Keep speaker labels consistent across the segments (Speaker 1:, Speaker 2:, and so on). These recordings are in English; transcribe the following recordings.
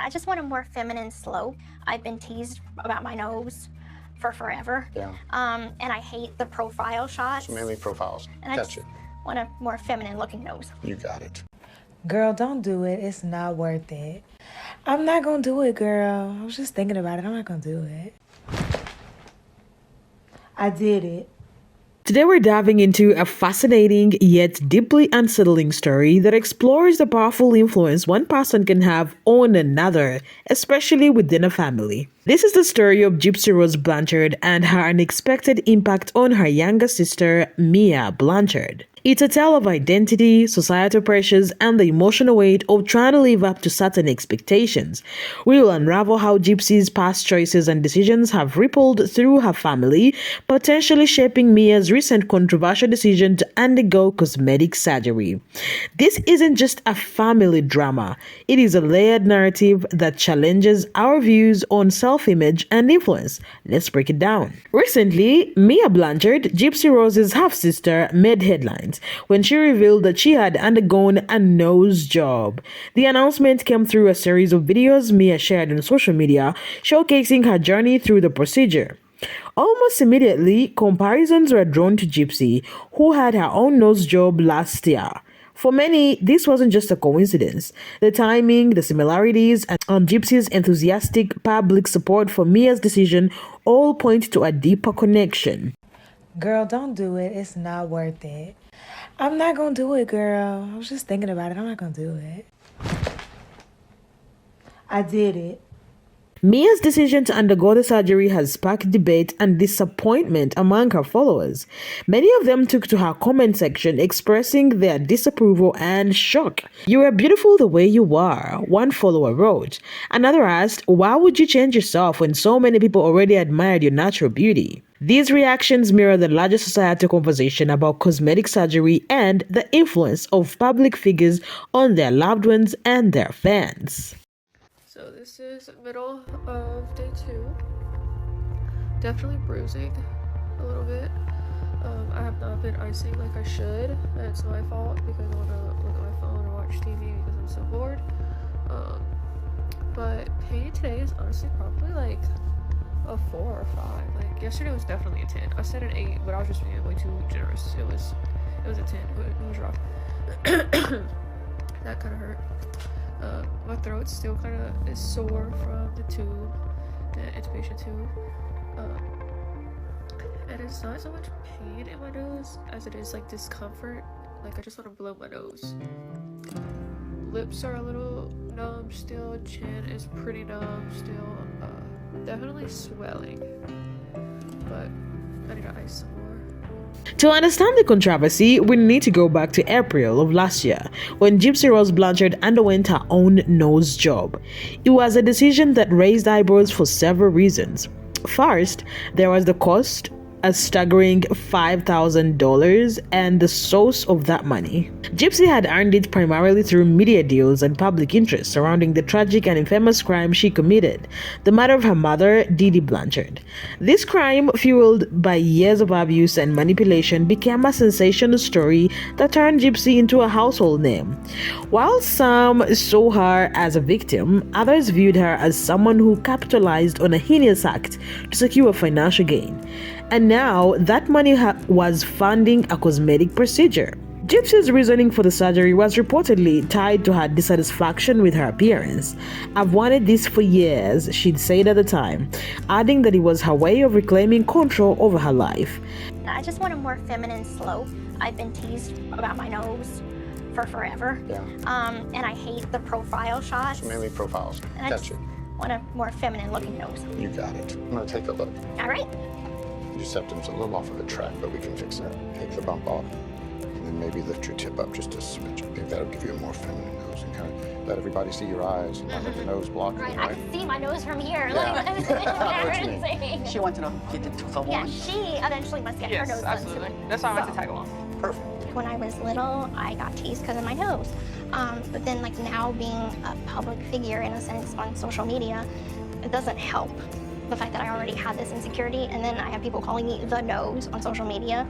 Speaker 1: I just want a more feminine slope. I've been teased about my nose for forever.
Speaker 2: Yeah.
Speaker 1: And I hate the profile shots.
Speaker 2: So mainly profiles.
Speaker 1: And I just want a more feminine looking nose.
Speaker 2: You got it.
Speaker 3: Girl, don't do it. It's not worth it. I'm not gonna do it, girl. I was just thinking about it. I'm not gonna do it. I did it.
Speaker 4: Today we're diving into a fascinating yet deeply unsettling story that explores the powerful influence one person can have on another, especially within a family. This is the story of Gypsy Rose Blanchard and her unexpected impact on her younger sister, Mia Blanchard. It's a tale of identity, societal pressures, and the emotional weight of trying to live up to certain expectations. We will unravel how Gypsy's past choices and decisions have rippled through her family, potentially shaping Mia's recent controversial decision to undergo cosmetic surgery. This isn't just a family drama. It is a layered narrative that challenges our views on self-image and influence. Let's break it down. Recently, Mia Blanchard, Gypsy Rose's half-sister, made headlines when she revealed that she had undergone a nose job. The announcement came through a series of videos Mia shared on social media showcasing her journey through the procedure. Almost immediately, comparisons were drawn to Gypsy, who had her own nose job last year. For many, this wasn't just a coincidence. The timing, the similarities, and Gypsy's enthusiastic public support for Mia's decision all point to a deeper connection.
Speaker 3: Girl, don't do it. It's not worth it. I'm not gonna do it, girl. I was just thinking about it. I'm not gonna do it. I did it.
Speaker 4: Mia's decision to undergo the surgery has sparked debate and disappointment among her followers. Many of them took to her comment section expressing their disapproval and shock. "You are beautiful the way you are," one follower wrote. Another asked, "Why would you change yourself when so many people already admired your natural beauty?" These reactions mirror the larger societal conversation about cosmetic surgery and the influence of public figures on their loved ones and their fans.
Speaker 5: So this is middle of day 2. Definitely bruising a little bit. I have not been icing like I should. And it's my fault because I want to look at my phone or watch TV because I'm so bored. But pain today is honestly probably like a 4 or 5. Like yesterday was definitely a 10. I said an 8, but I was just being way too generous. It was a 10. It was rough. That kind of hurt. My throat still kind of is sore from the tube, the intubation tube. And it's not so much pain in my nose as it is like discomfort. Like I just want to blow my nose. Lips are a little numb still. Chin is pretty numb still. Definitely swelling. But I need to ice some more.
Speaker 4: To understand the controversy, we need to go back to April of last year, when Gypsy Rose Blanchard underwent her own nose job. It was a decision that raised eyebrows for several reasons. First, there was the cost, a staggering $5,000, and the source of that money. Gypsy had earned it primarily through media deals and public interest surrounding the tragic and infamous crime she committed, the murder of her mother, Dee Blanchard. This crime, fueled by years of abuse and manipulation, became a sensational story that turned Gypsy into a household name. While some saw her as a victim, others viewed her as someone who capitalized on a heinous act to secure financial gain. And now that money was funding a cosmetic procedure. Gypsy's reasoning for the surgery was reportedly tied to her dissatisfaction with her appearance. "I've wanted this for years," she'd said at the time, adding that it was her way of reclaiming control over her life.
Speaker 1: I just want a more feminine slope. I've been teased about my nose for forever.
Speaker 2: Yeah.
Speaker 1: And I hate the profile shots.
Speaker 2: So mainly profiles.
Speaker 1: And I
Speaker 2: That's
Speaker 1: just
Speaker 2: it.
Speaker 1: want a more feminine looking nose.
Speaker 2: You got it. I'm gonna take a look.
Speaker 1: All right.
Speaker 2: Your septum's a little off of the track, but we can fix that. Take the bump off, and then maybe lift your tip up just a smidge. I think that'll give you a more feminine nose and kind of let everybody see your eyes and not let the nose block
Speaker 1: Right.
Speaker 2: you,
Speaker 1: I
Speaker 2: right?
Speaker 1: can see my nose from here.
Speaker 2: Yeah.
Speaker 1: Like, it's
Speaker 2: I know what you mean.
Speaker 1: embarrassing.
Speaker 6: She wanted to get the tooth
Speaker 1: Yeah,
Speaker 6: on.
Speaker 1: she eventually must get her
Speaker 6: Yes,
Speaker 1: nose done
Speaker 6: absolutely.
Speaker 1: too.
Speaker 6: That's why I went to
Speaker 1: So,
Speaker 6: tag along.
Speaker 2: Perfect.
Speaker 1: when I was little, I got teased because of my nose. But then like now being a public figure in a sense on social media, it doesn't help. The fact that I already had this insecurity and then I have people calling me the nose on social media.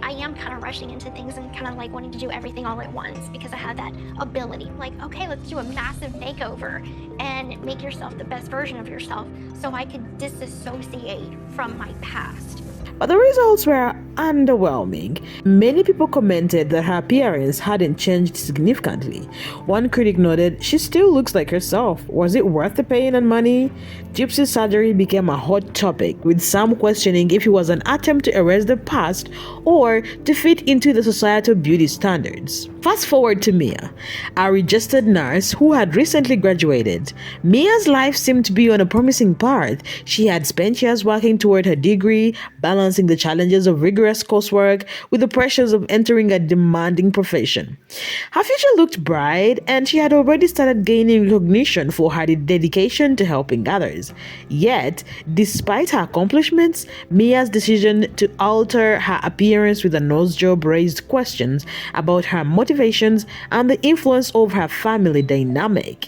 Speaker 1: I am kind of rushing into things and kind of like wanting to do everything all at once because I have that ability. Like, okay, let's do a massive makeover and make yourself the best version of yourself so I could disassociate from my past.
Speaker 4: But the results were underwhelming. Many people commented that her appearance hadn't changed significantly. One critic noted, "She still looks like herself. Was it worth the pain and money?" Gypsy's surgery became a hot topic, with some questioning if it was an attempt to erase the past or to fit into the societal beauty standards. Fast forward to Mia, a registered nurse who had recently graduated. Mia's life seemed to be on a promising path. She had spent years working toward her degree, balancing the challenges of rigorous coursework with the pressures of entering a demanding profession. Her future looked bright, and she had already started gaining recognition for her dedication to helping others. Yet, despite her accomplishments, Mia's decision to alter her appearance with a nose job raised questions about her motivations and the influence of her family dynamic.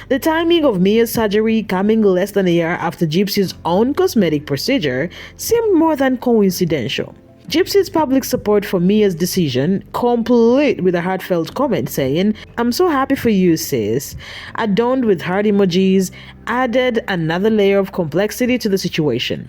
Speaker 4: The timing of Mia's surgery, coming less than a year after Gypsy's own cosmetic procedure, seemed more than coincidental. Gypsy's public support for Mia's decision, complete with a heartfelt comment saying, "I'm so happy for you, sis," adorned with heart emojis, added another layer of complexity to the situation.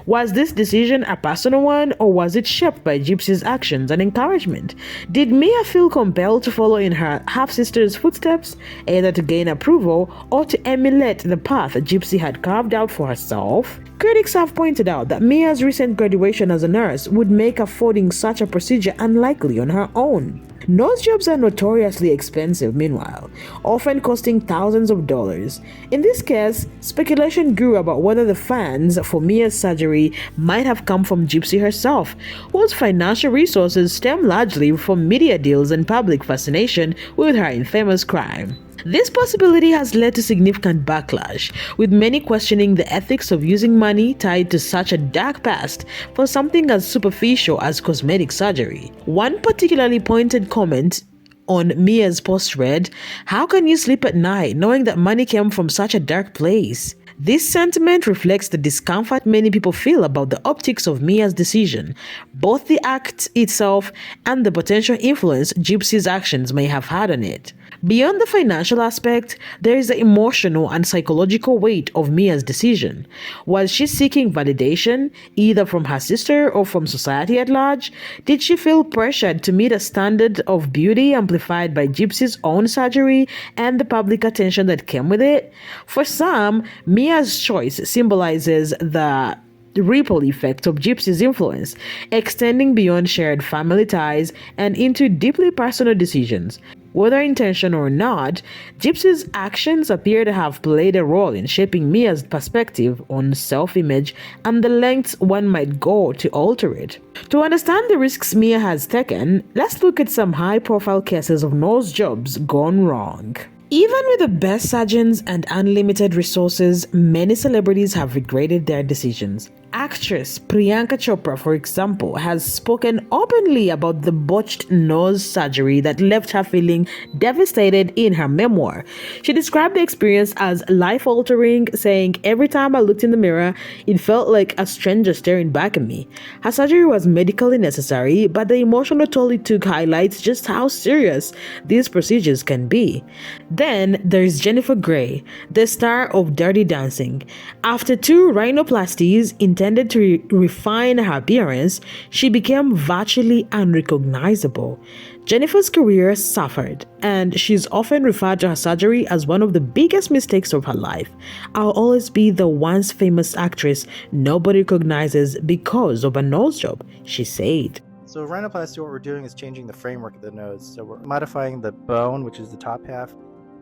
Speaker 4: Was this decision a personal one, or was it shaped by Gypsy's actions and encouragement? Did Mia feel compelled to follow in her half-sister's footsteps, either to gain approval or to emulate the path Gypsy had carved out for herself? Critics have pointed out that Mia's recent graduation as a nurse would make affording such a procedure unlikely on her own. Nose jobs are notoriously expensive, meanwhile, often costing thousands of dollars. In this case, speculation grew about whether the funds for Mia's surgery might have come from Gypsy herself, whose financial resources stem largely from media deals and public fascination with her infamous crime. This possibility has led to significant backlash, with many questioning the ethics of using money tied to such a dark past for something as superficial as cosmetic surgery. One particularly pointed comment on Mia's post read, "How can you sleep at night knowing that money came from such a dark place?" This sentiment reflects the discomfort many people feel about the optics of Mia's decision, both the act itself and the potential influence Gypsy's actions may have had on it. Beyond the financial aspect, there is the emotional and psychological weight of Mia's decision. Was she seeking validation, either from her sister or from society at large? Did she feel pressured to meet a standard of beauty amplified by Gypsy's own surgery and the public attention that came with it? For some, Mia's choice symbolizes the ripple effect of Gypsy's influence, extending beyond shared family ties and into deeply personal decisions. Whether intentional or not, Gypsy's actions appear to have played a role in shaping Mia's perspective on self-image and the lengths one might go to alter it. To understand the risks Mia has taken, let's look at some high-profile cases of nose jobs gone wrong. Even with the best surgeons and unlimited resources, many celebrities have regretted their decisions. Actress Priyanka Chopra, for example, has spoken openly about the botched nose surgery that left her feeling devastated in her memoir. She described the experience as life-altering, saying, "Every time I looked in the mirror, it felt like a stranger staring back at me." Her surgery was medically necessary, but the emotional toll it took highlights just how serious these procedures can be. Then there's Jennifer Grey, the star of Dirty Dancing. After 2 rhinoplasties intended to refine her appearance, she became virtually unrecognizable. Jennifer's career suffered, and she's often referred to her surgery as one of the biggest mistakes of her life. "I'll always be the once famous actress nobody recognizes because of a nose job," she said.
Speaker 6: So rhinoplasty, what we're doing is changing the framework of the nose. So we're modifying the bone, which is the top half,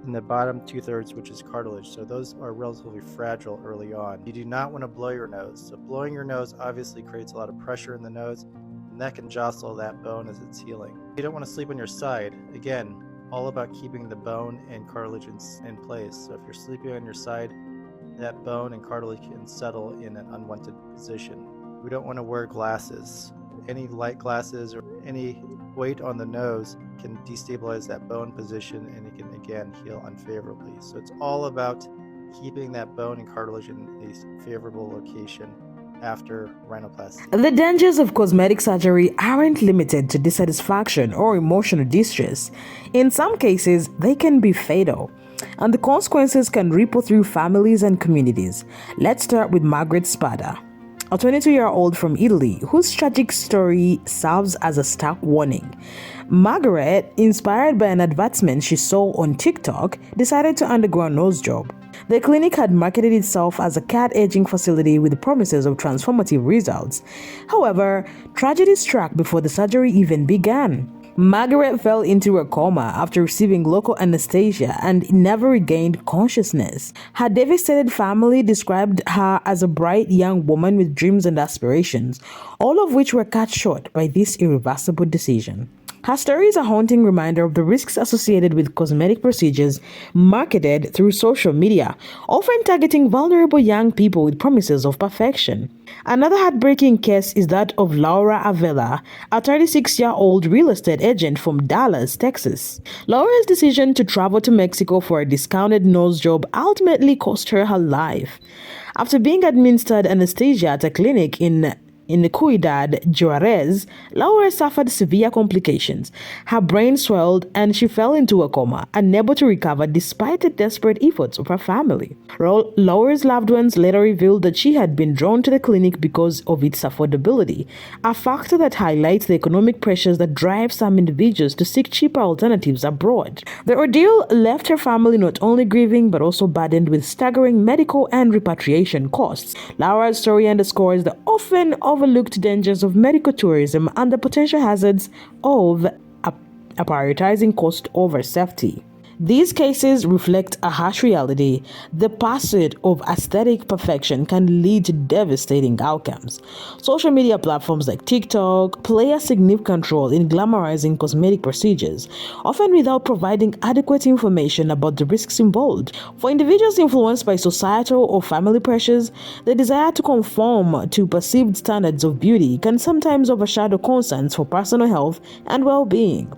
Speaker 6: and the bottom 2/3, which is cartilage. So those are relatively fragile early on. You do not want to blow your nose. So blowing your nose obviously creates a lot of pressure in the nose, and that can jostle that bone as it's healing. You don't want to sleep on your side. Again, all about keeping the bone and cartilage in place. So if you're sleeping on your side, that bone and cartilage can settle in an unwanted position. We don't want to wear glasses. Any light glasses or any weight on the nose can destabilize that bone position, and it can again heal unfavorably. So it's all about keeping that bone and cartilage in a favorable location. after rhinoplasty.
Speaker 4: The dangers of cosmetic surgery aren't limited to dissatisfaction or emotional distress. In some cases, they can be fatal, and the consequences can ripple through families and communities. Let's start with Margaret Spada, a 22-year-old from Italy whose tragic story serves as a stark warning. Margaret, inspired by an advertisement she saw on TikTok, decided to undergo a nose job. The clinic had marketed itself as a cat aging facility with promises of transformative results. However, tragedy struck before the surgery even began. Margaret fell into a coma after receiving local anesthesia and never regained consciousness. Her devastated family described her as a bright young woman with dreams and aspirations, all of which were cut short by this irreversible decision. Her story is a haunting reminder of the risks associated with cosmetic procedures marketed through social media, often targeting vulnerable young people with promises of perfection. Another heartbreaking case is that of Laura Avila, a 36-year-old real estate agent from Dallas, Texas. Laura's decision to travel to Mexico for a discounted nose job ultimately cost her her life. After being administered anesthesia at a clinic in Ciudad Juarez, Laura suffered severe complications. Her brain swelled and she fell into a coma, unable to recover despite the desperate efforts of her family. Laura's loved ones later revealed that she had been drawn to the clinic because of its affordability, a factor that highlights the economic pressures that drive some individuals to seek cheaper alternatives abroad. The ordeal left her family not only grieving but also burdened with staggering medical and repatriation costs. Laura's story underscores the often overlooked dangers of medical tourism and the potential hazards of prioritizing cost over safety. These cases reflect a harsh reality. The pursuit of aesthetic perfection can lead to devastating outcomes. Social media platforms like TikTok play a significant role in glamorizing cosmetic procedures, often without providing adequate information about the risks involved. For individuals influenced by societal or family pressures, the desire to conform to perceived standards of beauty can sometimes overshadow concerns for personal health and well-being.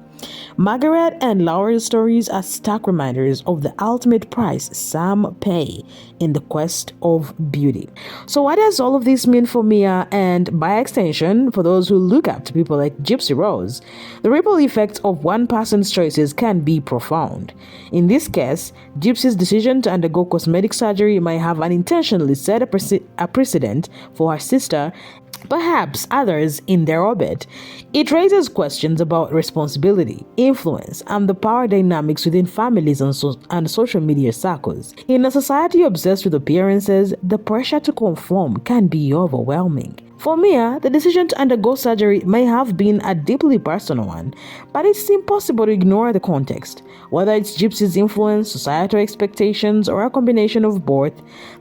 Speaker 4: Margaret and Laura's stories are stark reminders of the ultimate price some pay in the quest of beauty. So what does all of this mean for Mia and, by extension, for those who look up to people like Gypsy Rose? The ripple effects of one person's choices can be profound. In this case, Gypsy's decision to undergo cosmetic surgery might have unintentionally set a precedent for her sister, perhaps others in their orbit. It raises questions about responsibility, influence, and the power dynamics within families and social media circles. In a society obsessed with appearances, the pressure to conform can be overwhelming. For Mia, the decision to undergo surgery may have been a deeply personal one, but it's impossible to ignore the context. Whether it's Gypsy's influence, societal expectations, or a combination of both,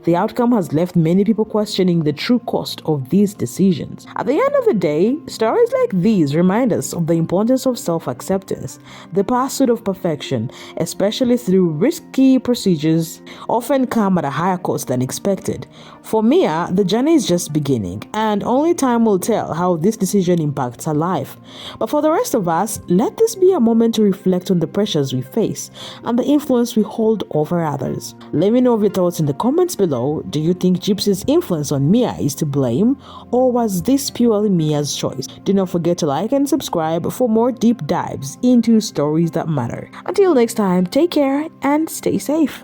Speaker 4: the outcome has left many people questioning the true cost of these decisions. At the end of the day, stories like these remind us of the importance of self-acceptance. The pursuit of perfection, especially through risky procedures, often come at a higher cost than expected. For Mia, the journey is just beginning, and only time will tell how this decision impacts her life. But for the rest of us, let this be a moment to reflect on the pressures we face and the influence we hold over others. Let me know your thoughts in the comments below. Do you think Gypsy's influence on Mia is to blame, or was this purely Mia's choice? Do not forget to like and subscribe for more deep dives into stories that matter. Until next time, take care and stay safe.